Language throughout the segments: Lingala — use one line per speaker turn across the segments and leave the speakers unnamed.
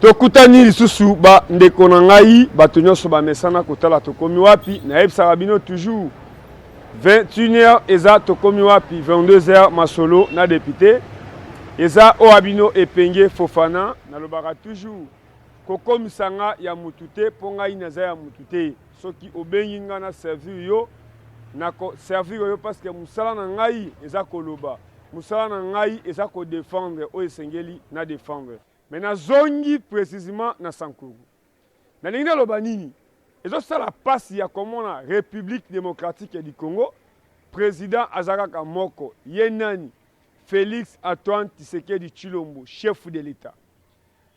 Tokutani lisusu ba ndeko na ngai bato nyonso bamesana kotala tokomi wapi na yebisaka bino toujours 21h eza tokomi wapi 22h masolo na député eza oyo bino epenge Fofana nalobaka toujours kokomisa nga ya mutu te mpo ngai naza ya mutu te soki obengi nga na servir yo na servir yo parce que musala na ngai eza koloba musala na ngai eza ko défendre oyo esengeli na défendre. Mais na zongi précisément na Sankuru. Na lingi naloba nini? Ezo sala pasi ya komona République démocratique du Congo, président azalaka moko yenani Félix Antoine Tshisekedi Tshilombo, chef de l'État.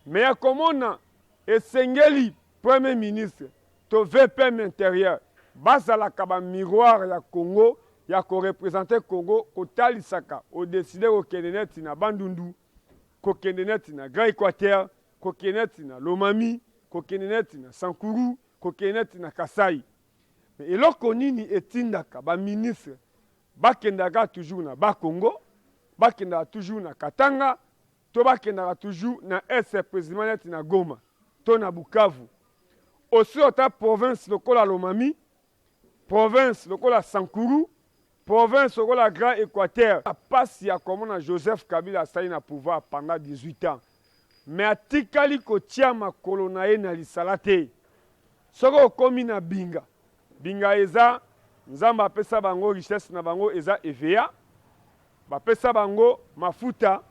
Mais ya komona esengeli premier ministre to VP intérieur bazalaka ba miroir ya Congo ya ko représenter Congo kotalisaka o décider au Keneneti na Bandundu. Kokeneneti na Grand Équateur, kokeneneti na Lomami, kokeneneti na Sankuru, kokeneneti na Kasai. Mais eloko nini etindaka ba ministre bakendaka toujours na Bakongo, bakendaka toujours na Katanga, to bakendaka toujours na président neti na Goma, to na Bukavu. Aussi ota province lokola Lomami, province lokola Sankuru, province au Grand Équateur, passe ya comme Joseph Kabila a na pouvoir pendant 18 ans. Mais a tikali ko tia makolo na ye na lisala te. Soko komi na binga. Binga eza nzamba apesa bango richesse na bango eza EVA. Bapesa bango mafuta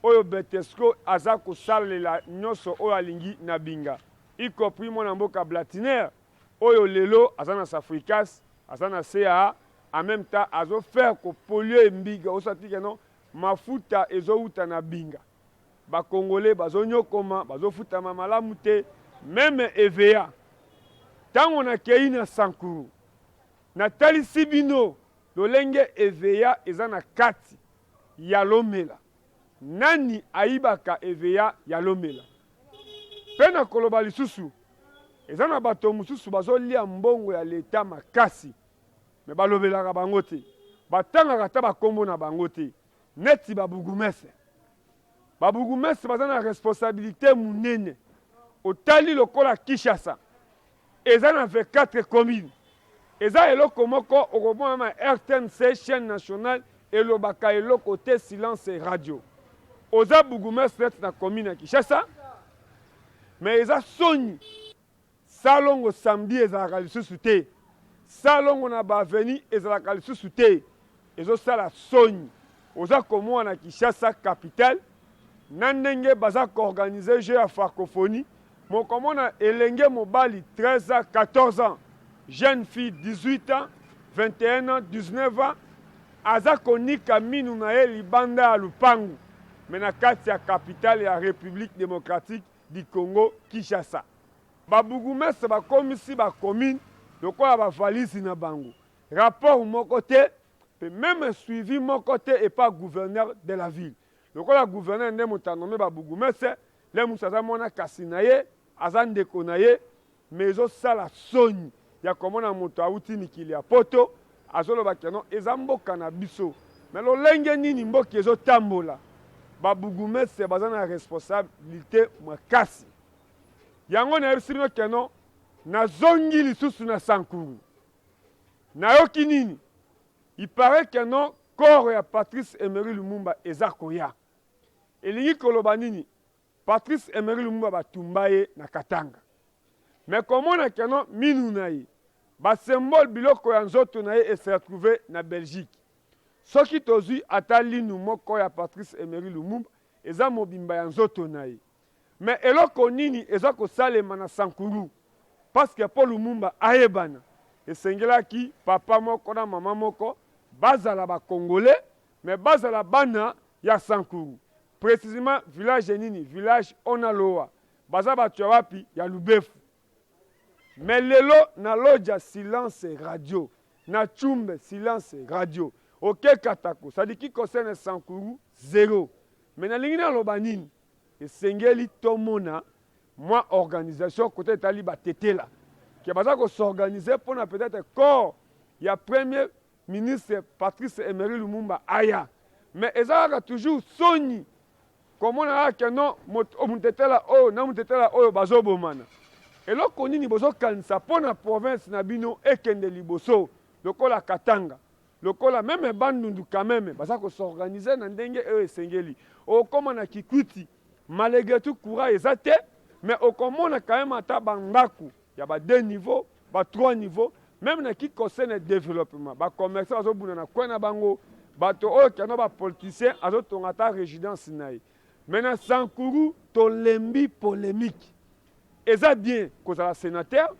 oyo Betesco aza ko salela nyoso oyo alingi na binga. Y compris mon mboka Blatiner oyo lelo azana Safricas, azana CA. En même temps, azo faire ko polio mbiga osati keno mafuta ezo uta na binga. Ba Congolais bazo nyokoma, bazo futa malamu te, même EVA. Tango na kei na Sankuru. Na tali sibino lolenge EVA eza na kati ya Lomela. Nani aibaka EVA ya Lomela? Pena koloba lisusu. Eza na bato mususu bazo lia mbongo ya leta makasi. Mais balobelaka bango te batangaka ta bakombo na bango te neti babugumese baza na responsabilité munene otali lokola Kinshasa eza na 24 communes eza eloko moko okomona ma RTNC chaîne nationale elobaka eloko te silence radio oza bugumese neti na commune ya Kinshasa mais eza soni salongo samedi ezalaka lisusu te salongo na baveni ezalaka lisusu te ezosala soni oza komona na Kinshasa capitale na ndenge baza koorganize jeu ya francophonie mokomona elenge mobali 13 ans 14 ans jeune fille 18 ans 21 ans 19 ans aza konika minu na ye libanda ya lupangu me na kati ya capitale ya République démocratique du Congo Kinshasa babugumese bakomisi bacommune lokola ba valisi na bango rapport moko te pe même suivi moko te et pas gouverneur de la ville lokola gouverneur nde motanome ba bugumese le musaza mona kasi na ye azandeko na ye mais ezosala soni ya komona moto awuti mikili ya poto azoloba keno eza mboka na biso mais lolenge nini mboka ezotambola ba bugumese baza na responsabilité makasi yango na yebisi bino keno na zongi lisusu na Sankuru. Na yoki nini? Il paraît que non, corps ya Patrice Emery Lumumba eza koya. Elingi koloba nini? Patrice Emery Lumumba batumbaye na Katanga. Mais comment na keno minu na ye? Ba symbole biloko ya nzoto na ye se retrouvé na Belgique. Soki tozui atali nu moko ya Patrice Emery Lumumba eza mobimba ya nzoto na ye. Mais eloko nini eza ko salema na Sankuru? Parce que Paul Lumumba ayebana esengelaki papa moko na mama moko bazala ba Congolais mais bazala bana ya Sankuru précisément village nini village Onaloa baza batu ya wapi ya Lubefu mais lelo na loja silence radio na Tchumbe silence radio OK Katako ça dit qui concerne Sankuru 0 mais na lingi na loba nini esengeli tomona moi organisation côté tali batetela qui baza ko s'organiser pour na peut-être corps il y a premier ministre Patrice Emery Lumumba aya mais ezalaka toujours soni comment on a que non mutetela oh na mutetela oh bazo bomana et là koni ni bozo kanisa pour la province na bino ekende liboso lokola Katanga lokola même bandundu quand même baza ko s'organiser na ndenge esengeli o comme na Kikwiti malgré tout courant ezate mais au comment on a quand même ata bandaku ya ba 2 niveaux ba 3 niveaux même na qui concerne le développement ba commerçant bazo buna na kwena bango bato oyo kano ba politicien azotonga ta résidence naye maintenant Sankuru tolembi polémique eza bien kozala sénateur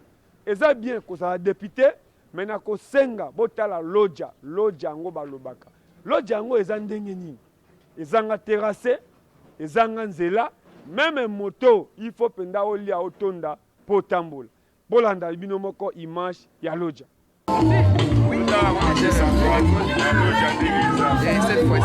eza bien kozala député maintenant kosenga botala loja yango balobaka loja yango eza ndenge nini ezanga terrassé ezanga nzela même moto il faut penda olia otonda potambola bolanda bino moko image ya loja.
Cette fois-ci,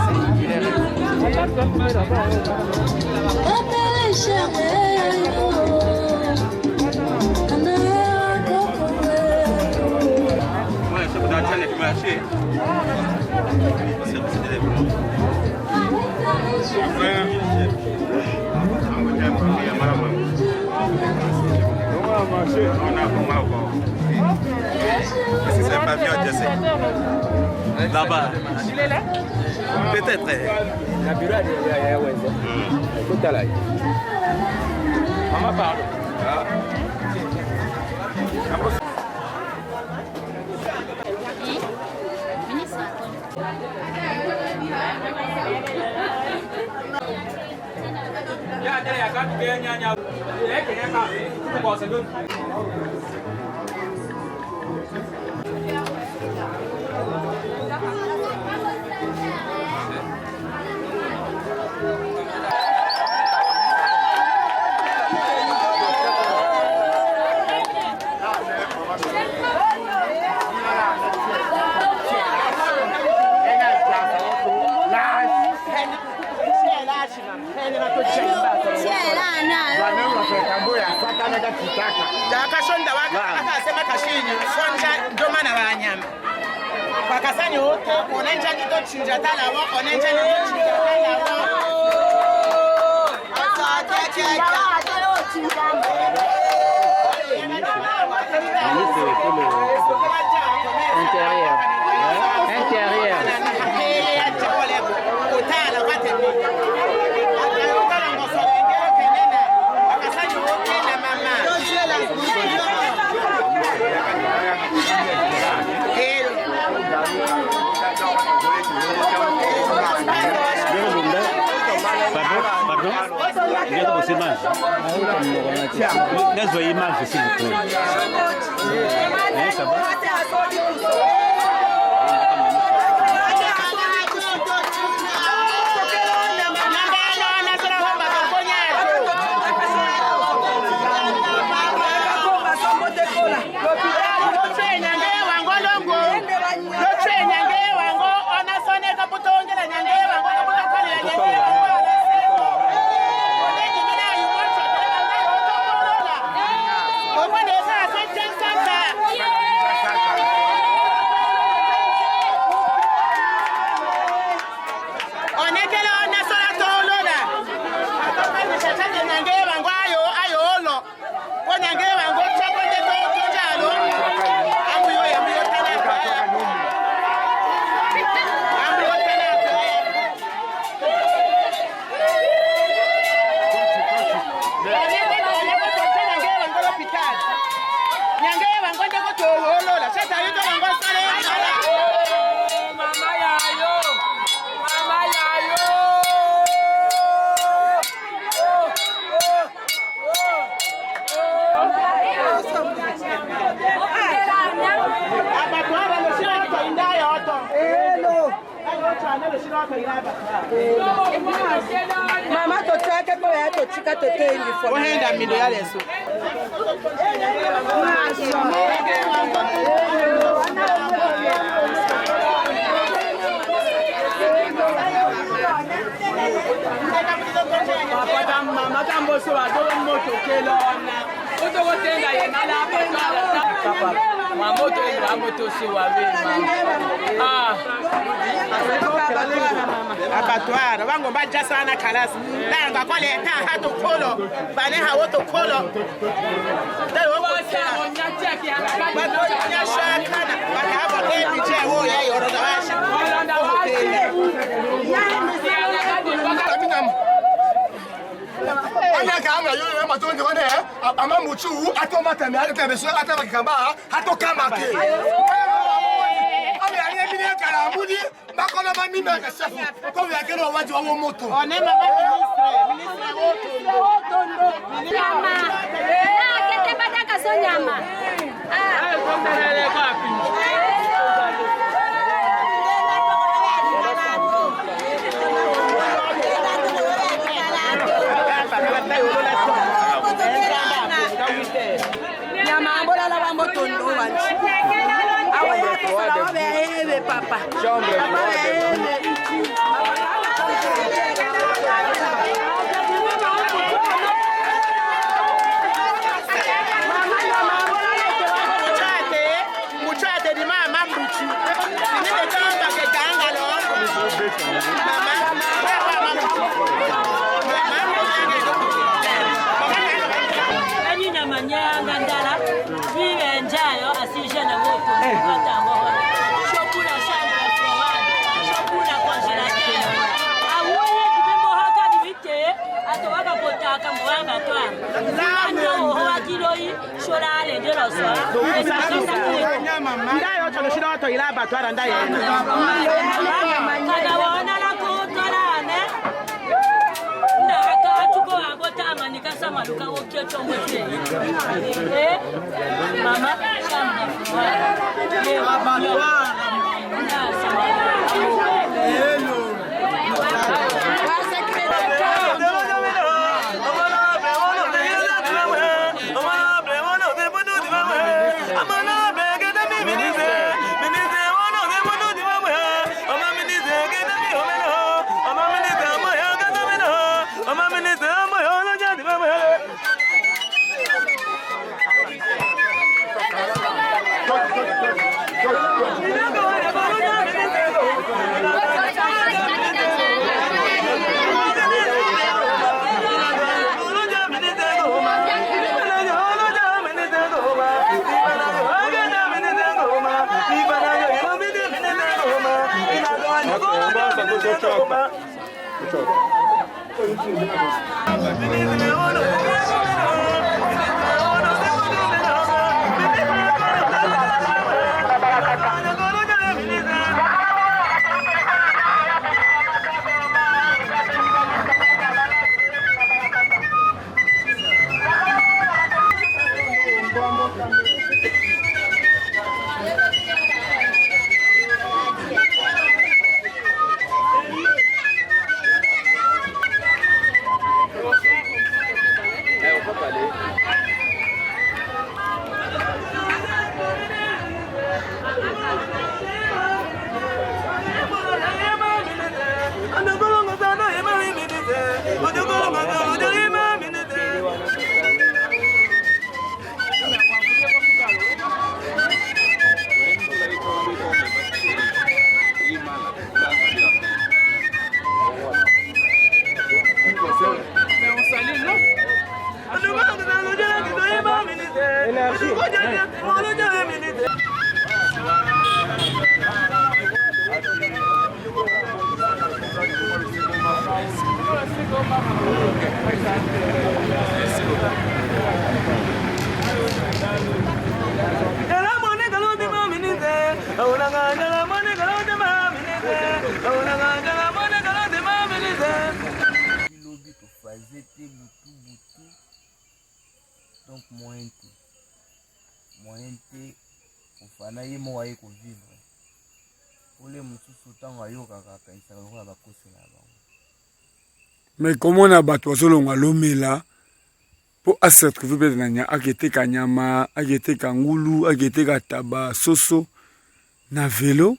Est-ce que c'est un pavillon adjacent? Là-bas. Il est là? Peut-être. La bureau est écoute là. Maman parle.
Wakasanya wote onenja kitochinja talawo onenja kitochinja talawo
intérieur.
Regarde vos images. Laisse vos images, s'il vous plaît. Ça va?
Mama totaka kwa ya tochika tote uniform.
Ohenda mindo yale so. Papa mama tambo so adoro moto kelona.
abattoir bango baja sana kalasi nanga kwa leta hatu kolo bane hawoto kolo dalo bato nyasha kana bakaba kebi je ho ya yoro da washi
anya kanga yule matonde wane ama muchu atomata me ake beso ataba kamba hatokama ke ami anye bine karambudi bakona ba mimi ka chef ko ya kero waji wa moto
one mama ministre woto
Nyama. Kete badaka so nyama.
nyama bola la bambo tondo wanchi awa yeso be papa muchate di mama mbuchi ni de tamba ke ganga lo mama
manyanga ndala vive njayo asije na moto kupata ngoa chakula sana chakula kwa jirani awoye dibembo haka dibite atowaka potaka mwanga twa ano hoa kiloi shorale de la soa
ndayo chono shiro to ila batwara ndaye
kada wana la kotolane nikasa maluka oketo ngote mama
donc moyen te ofana ye mo waye ko vivre ole mususu tango ayoka kaka isaka lokola bakosela bango.
Mais comment on a battu solonga lomela pour asetrouver peut na nya aketeka nyama aketeka ngulu aketeka taba soso na vélo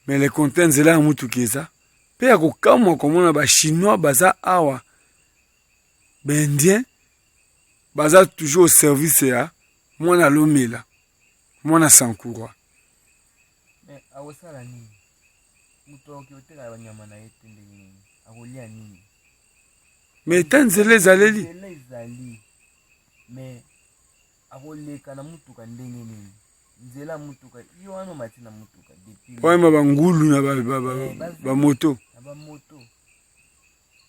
mais les contents là mutu keza pe akokamwa komona ba chinois baza awa bendien baza toujours au service ya mwana lomela mwana Sankura.
Mais awosala nini? Mutu akioteka banyama na yete ndenge akolia nini?
Mais tanzele zaleli.
Zali. Mais akoleka na mutuka ndenge nini? Nzela mutuka iyo ano matina mutuka depuis.
Oye mabangulu na ba moto.
Na ba moto.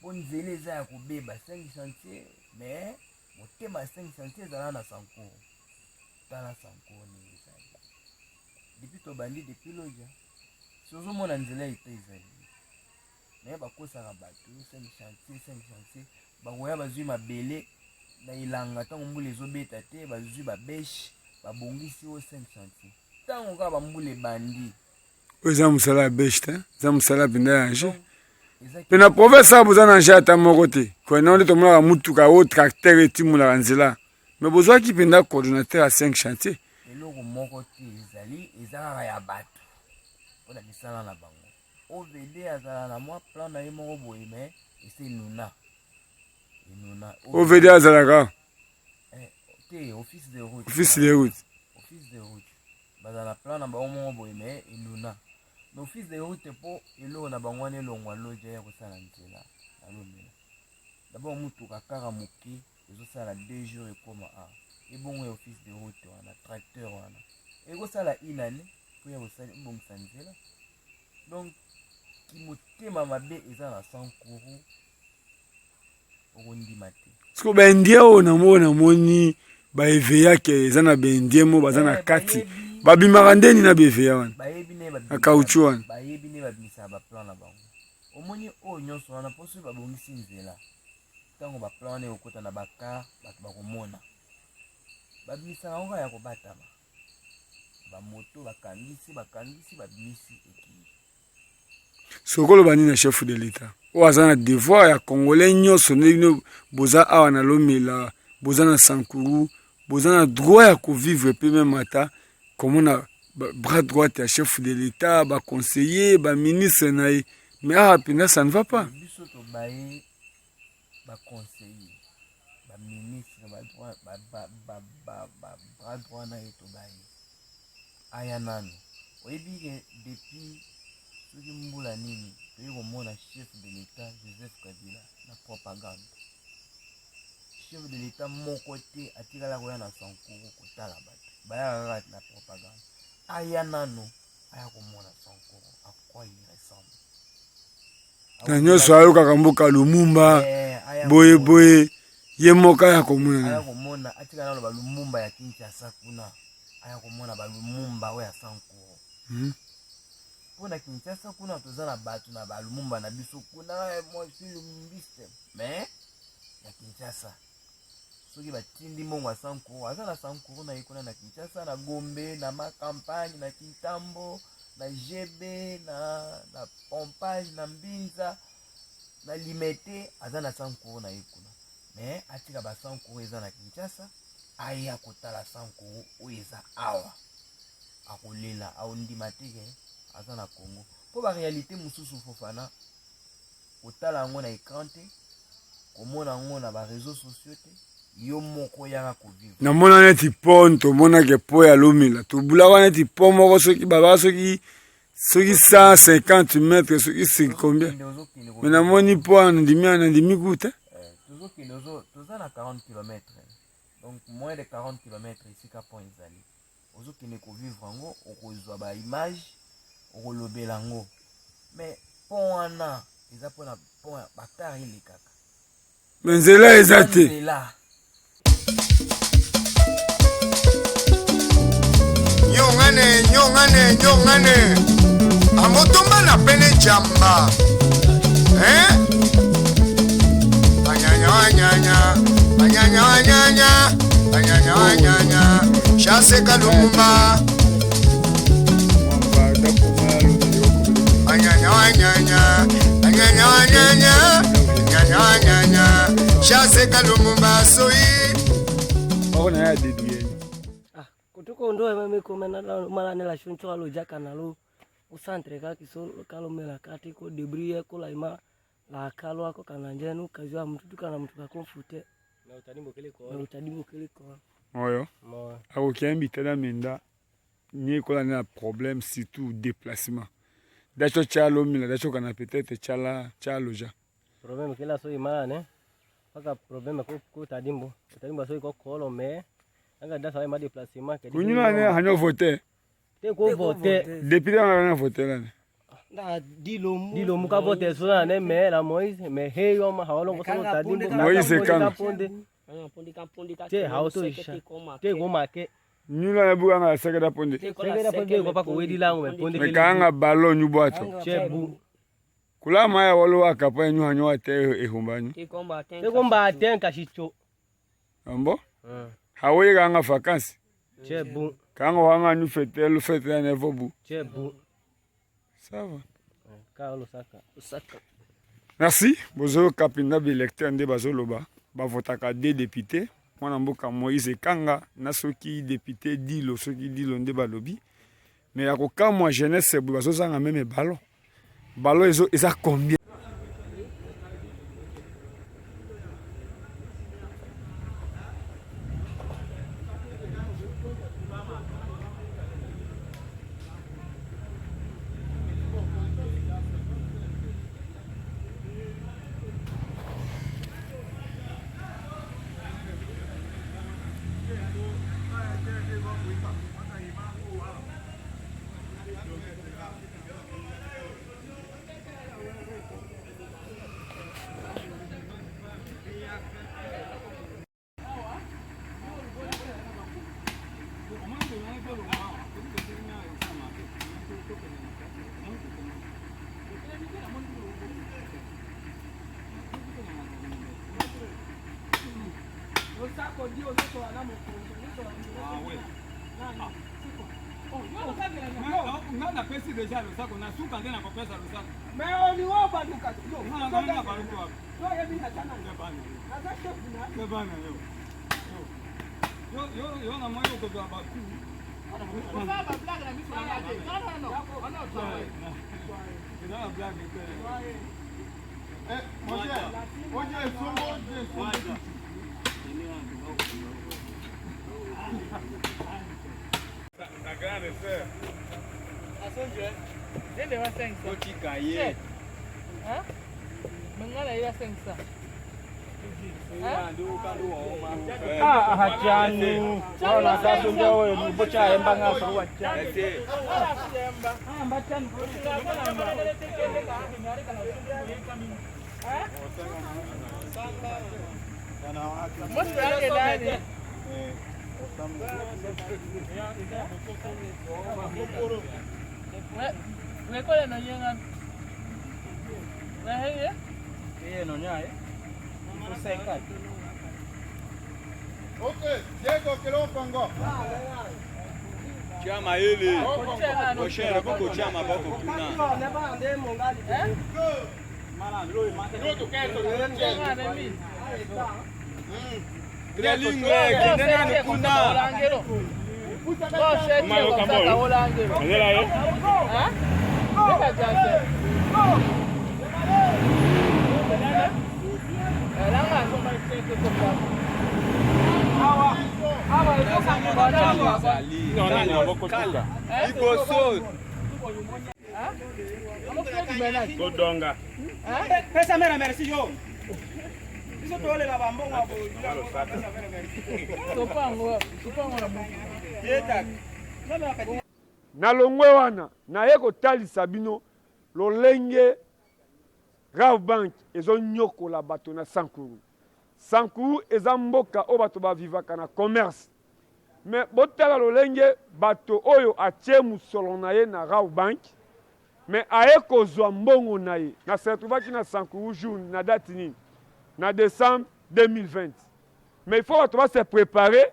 Bon nzela za ya kubeba 5 chantier mais motema 5 chantier zala na Sankura. Tala Sankura ni zali. Depuis to bandi depuis loja. Sozo mona nzela ite zali. Mais bakosaka bato 5 chantier bakoya bazwi mabele na ilanga tango mbula ezobeta te bazwi babeshi babongisi o 5 chantier tango ka bambule bandi
oza musala ya beshi te za musala pinda ya nje pe na province abuza na nje ata moko te kona nde tomonaka mutuka o tracteur etimolaka nzela me bozwaki pinda coordonnateur ya 5 chantier
eloko moko te ezali eza kaka ya bato mpona misala na bango OVD azala na mwa plan na ye moko boye me ese nuna
OVD azalaka
te office de route office de route bazala plan na bango moko boye me enuna na office de route po eloko na bango wana elongwa loja ya kosala nzela na lomela d'abord mutuka kaka moke ezosala 2 jours ekoma a ebongo ya office de route wana tracteur wana ekosala inane po ya kobongisa nzela donc motema mabe eza na Sankuru okondima te
siko baindien oyo namoni baeveya ke eza na baindien mo baza na kati babimaka ndeni na baeveya wana na kauchu wana
bayebi ne babimisaka baplan na bango omoni oyo nyonso wana mpo soki babongisi nzela ntango baplan wana ekokota na bakar bato bakomona babimisaka ngo ya kobatama bamoto bakangisi babimisi ekili
sokolo bani na chef de l'état o aza na devoir ya congolais nyonso ndenge boza awa na lomela boza na Sankuru boza na droit ya kovivre pe même ata komona bras droit ya chef de l'état ba conseiller ba ministre na ye mais awa pinga ça ne va pas
biso to baye ba conseiller ba ministre ba droit bras droit na ye to baye aya nano oyebi ke depuis soki mbula nini toyi komona chef de l'état Joseph Kabila na propagande chef de l'état moko te atikala koya na Sankuru kotala bato bayaka kaka na propagande aya nano aya komona Sankuru akwa il ressemble
na nyonso ayokaka mboka Lumumba boye ye moko aya
komona atikala nano balumumba ya Kinshasa kuna aya komona balumumba oyo ya Sankuru pona Kinshasa kuna toza na bato na balumumba na biso kuna moi lumbiste mais ya Kinshasa soki batindi mbongo ya Sankuru aza na Sankuru na ye kuna na Kinshasa na Gombe na makampagne na Kintambo na Jebe na Pompage na Mbinza na Limete aza na Sankuru na ye kuna mais atika ba Sankuru eza na Kinshasa aya kotala Sankuru oyo eza awa akolela aondima teke aza na Congo po ba réalité mususu Fofana otala yango na écran te komona yango na ba réseaux sociaux te yo moko yaka kovivre
namona neti pon tomonake po ya lomela tobulaka neti po moko soki babaka soki 150 mètres soki c'est combien mais namoni po anandimi kuta
toza na 40 km donc moins de 40 km esika po ezali ozokende kovivre yango okozwa ba image okolobela yango mais po wana eza mpona po bakar elekaka
me nzela eza te
nyongane amotomba na pene jamba anyanya Chase Kalumba Chase Kalumba soyi
ona ya deduye
kutuko ndo meme komena mala nela shuncho alo jaka nalo usantre ka kisolo kalo mela kati ko debris ko laima la kalo ako kananjenu kajua mtu kana mtu ka konfute
oyo akoki tala menda ni kola na problème surtout déplacement dacho chalo mila dacho kana peut-être chalo ja
problème kila so imane paka problème ko tadimbo so ko kolo me anga dasa ma déplacement ke
kunyuna ne hanyo voter
te ko voter
depuis na voter là
na dilo mu ka voter so na me la Moïse me heyo ma hawalo ko so tadimbo
Moïse kan
te hauto isha te go make
nyula na buga na sekeda ponde
ko pa ko wedi lango me ponde
me kanga ballon nyu bwato
chebu
kula maya wolo akapa nyu hanyo ate ehumbanyu
te komba tenka shicho
ambo hawe kanga vacances
chebu
kanga wanga nyu fete na vobu
chebu
ça va
Carlos Saka
merci bozo kapinda électeur nde bazoloba bavotaka des députés mwana mboka Moïse Kanga na soki député dilo soki dilo nde balobi mais akokamwa jeunesse bazozanga même ballon eza combien
La grande sœur.
Ele va 500. Hein? Mengala ila 500.
Hachani. Ona sasa ndio wewe ni bocha emba ngasa kwa chani.
Mbachani. Mostra yake ndani. Mekole no yenga. Wewe?
Yeye no nyaye. Useka.
Okay, Diego Kilongo.
Chama ele. Oxera boko chama boko kuna.
Godonga.
Pesa mera merci yo.
na longwe wana naye kotalisa bino lolenge Raw Bank ezonyokola bato na Sankuru. Sankuru eza mboka o bato bavivaka na commerce. Mais botala lolenge bato oyo atie musolo na ye na Raw Bank. Mais aye kozwa mbongo na ye. Na se retrouvaki na Sankuru jour na date nini? Na décembre 2020. Mais il faut bato ba se préparer.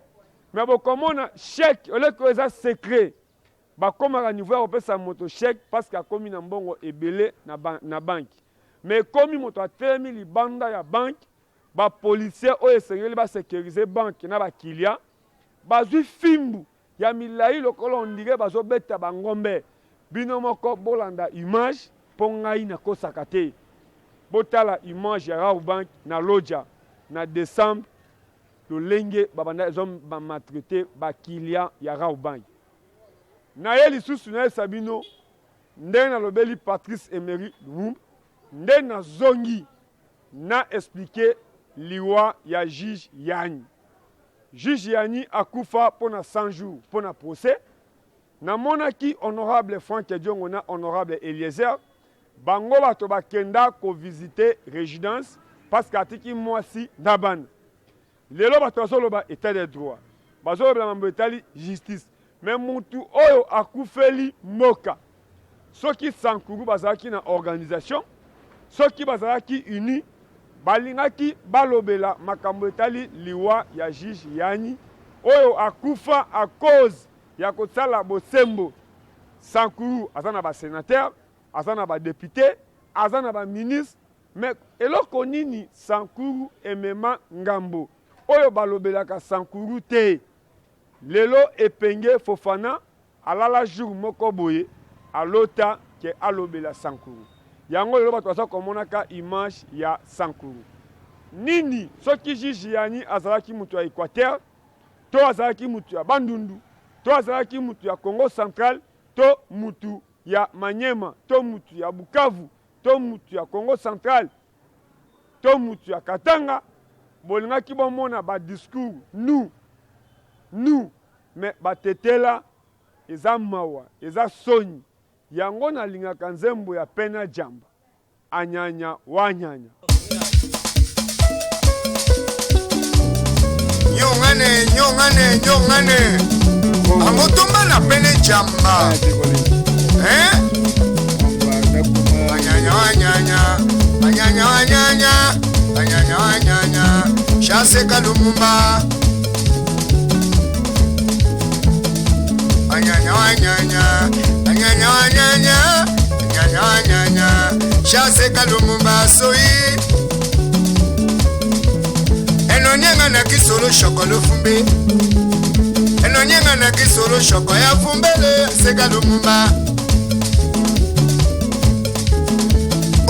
Mais bokomona chèque ole ko eza secret. Bakomaka niveau ya kopesa moto chèque parce que akomi na mbongo ebele na banque. Mais comme moto atelemi libanda ya banque, ba policier oyo esengeli ba sécuriser banque na ba client, bazwi fimbu ya milai lokolo ondire bazobeta bangombe. Bino moko bolanda image po ngai na kosaka te. Botala image ya Raw Bank na Lodja na décembre lolenge babanda ezom ba maltraité ba client ya Raobangi na ye lisusu na Sabino ndenge na lobeli Patrice Emery Lumumba ndenge na zongi na expliquer liwa ya juge Yani. Juge Yani akufa pona 100 jours pona procès. Na monaki honorable Franck Diongo na honorable Eliezer bango bato bakenda ko visiter résidence parce qu'atiki mwasi nabana. Lelo bato bazoloba état de droit. Bazoloba mambo etali justice. Mais mutu oyo akufeli moka. Soki Sankuru bazalaki na organisation, soki bazalaki uni balingaki balobela makambo etali liwa ya juge Yani oyo akufa à cause ya kosala bosembo. Sankuru azana ba sénateur, azana ba député, azana ba ministre, mais eloko nini Sankuru emema ngambo oyo balobelaka Sankuru te. Lelo epenge Fofana alala jour moko boye alota ke alobela Sankuru. Yango lelo bato baza komonaka image ya Sankuru. Nini soki juge Yani azalaki mutu ya Équateur, to azalaki mutu ya Bandundu, to azalaki mutu ya Congo Central, to mutu ya Manyema, to mutu ya Bukavu, to mutu ya Congo Central, to mutu ya Katanga, bolingaki bomona ba discours nous mais batetela eza mawa eza soni yango na lingaka nzembo ya pena jamba anyanya wanyanya
nyongane amotomba na pene jamba anyanya Shaseka Lumumba Shaseka Lumumba soyi enonyenga na kisolo shokolo fumbe enonyenga na kisolo shoko ya fumbele Seka Lumumba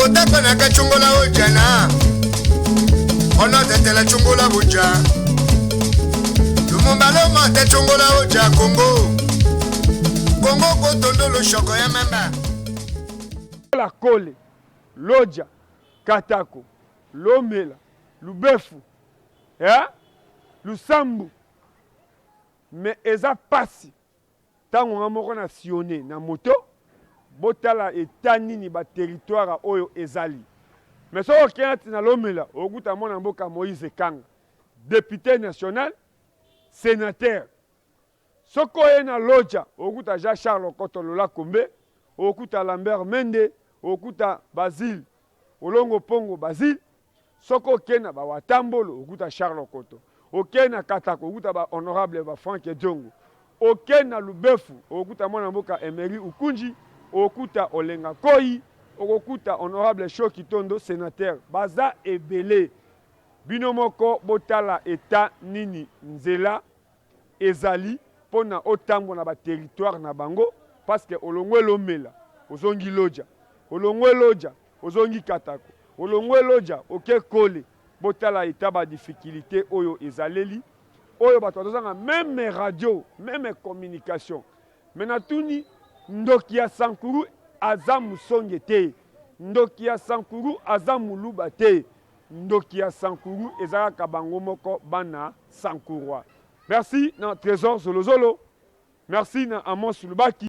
Otaka na kachungola ojana Ono tetela chungola buja Lumumba loma te chungola oja Congo kotondo lo shoko ya mamba
la Kole, Loja, Katako, Lomela, Lubefu, Lusambu. Mais eza pasi tango ngamoko na sionné na moto botala etani ni ba territoire oyo ezali. Mais so okenti na Lomela okuta mona mboka Moïse Kanga, député national, sénateur. Soko na Loja okuta Jean Charles Kotolola Kombe, okuta Lambert Mende, okuta Basile Olongo Pongo Basile. Soko kena ba Watambolo okuta Charles Koto. Okena Katako okuta ba honorable ba Franck Diongo. Okena Lubefu okuta mwana mboka Emery Ukunji, okuta Olenga Koyi, okuta honorable Shoki Tondo sénateur. Baza ebele binomoko botala eta nini nzela ezali pona otambo na ba territoire na bango parce que olongwe Lomela ozongi Loja, olongwe Loja ozongi Katako, olongwe Loja oke Kole botala eta ba difficulté oyo ezaleli oyo bato bazanga même radio même communication menatuni ndoki ya Sankuru aza musonge te, ndoki ya Sankuru aza muluba te, ndoki ya Sankuru ezalaka bango moko bana Sankurwa. Merci na Trésor Zolozolo. Merci na Amos Lubaki.